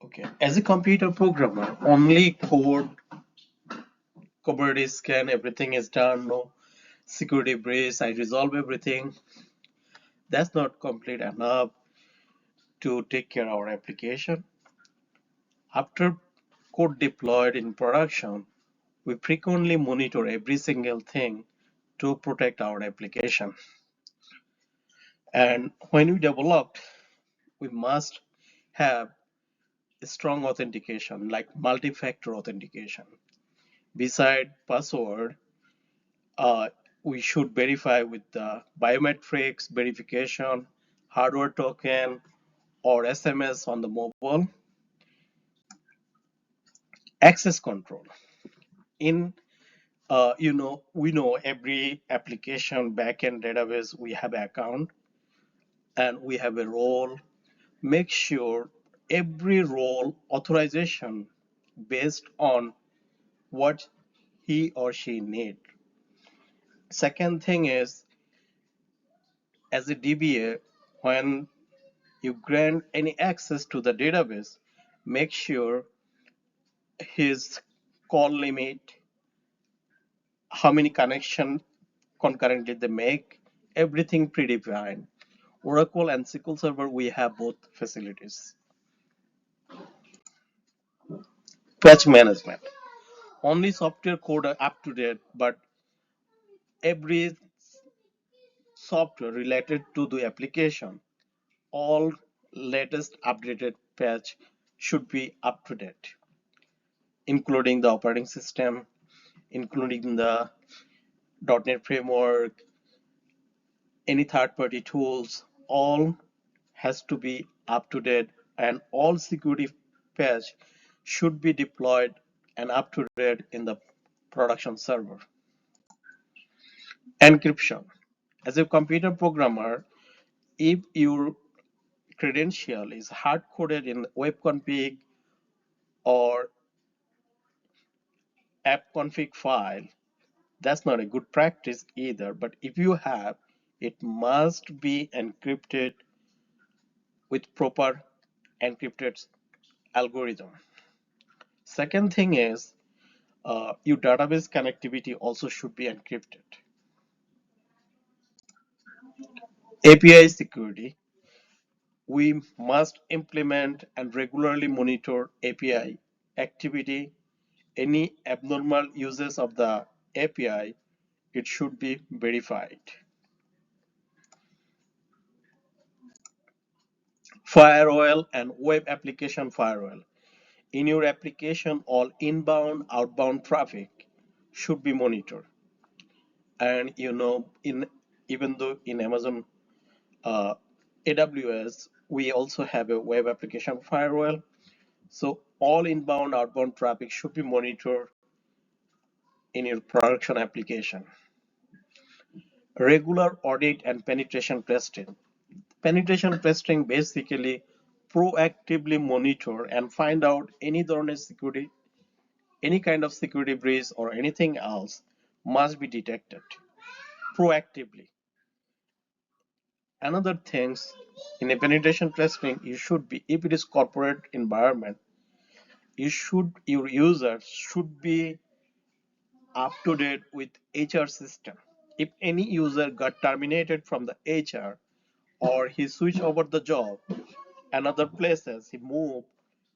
Okay, as a computer programmer, only code is scan, everything is done, no security breach, I resolve everything. That's not complete enough to take care of our application. After code deployed in production, we frequently monitor every single thing to protect our application. And when we developed, we must have strong authentication like multi-factor authentication. Beside password, uh, we should verify with the biometrics verification, hardware token, or SMS on the mobile. Access control. In we know every application backend database we have account and we have a role. Make sure every role authorization based on what he or she need. Second thing is, as a DBA, when you grant any access to the database, make sure his call limit, how many connections concurrently they make, everything predefined. Oracle and SQL Server, we have both facilities. Patch management. Only software code are up to date, but every software related to the application, all latest updated patch should be up to date, including the operating system, including the .NET framework, any third-party tools, all has to be up to date, and all security patch should be deployed and up to date in the production server. Encryption. As a computer programmer, if your credential is hard coded in web config or app config file, that's not a good practice either. But if you have, it must be encrypted with proper encrypted algorithm. Second thing is your database connectivity also should be encrypted. API security. We must implement and regularly monitor API activity. Any abnormal uses of the API, it should be verified. Firewall and web application firewall. In your application, all inbound, outbound traffic should be monitored. And in even though in Amazon uh, AWS, we also have a web application firewall. So all inbound, outbound traffic should be monitored in your production application. Regular audit and penetration testing. Penetration testing basically proactively monitor and find out any ধরনের security, any kind of security breach or anything else must be detected proactively. Another things in a penetration testing, you should be, if it is corporate environment, your users should be up to date with HR system. If any user got terminated from the HR or he switched over the job, another places he moved,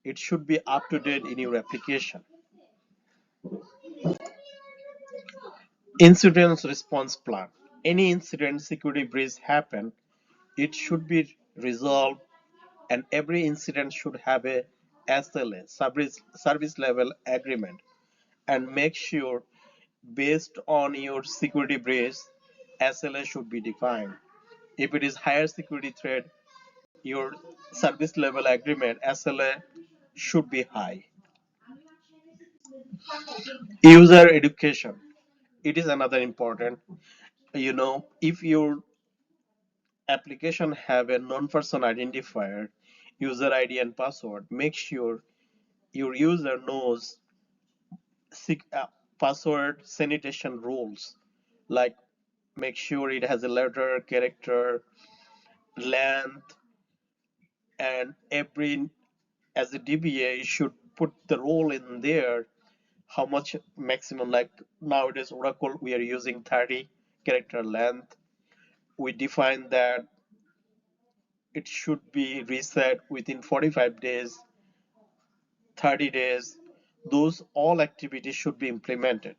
it should be up to date in your application. Incident response plan. Any incident security breach happen, it should be resolved, and every incident should have a SLA, service level agreement, and make sure based on your security breach, SLA should be defined. If it is higher security threat, your service level agreement SLA should be high. User education. It is another important. If your application have a non-person identifier, user ID and password, make sure your user knows password sanitation rules, like make sure it has a letter, character, length, and every as a DBA, you should put the role in there, how much maximum, like nowadays Oracle, we are using 30 character length. We define that it should be reset within 45 days, 30 days. Those all activities should be implemented.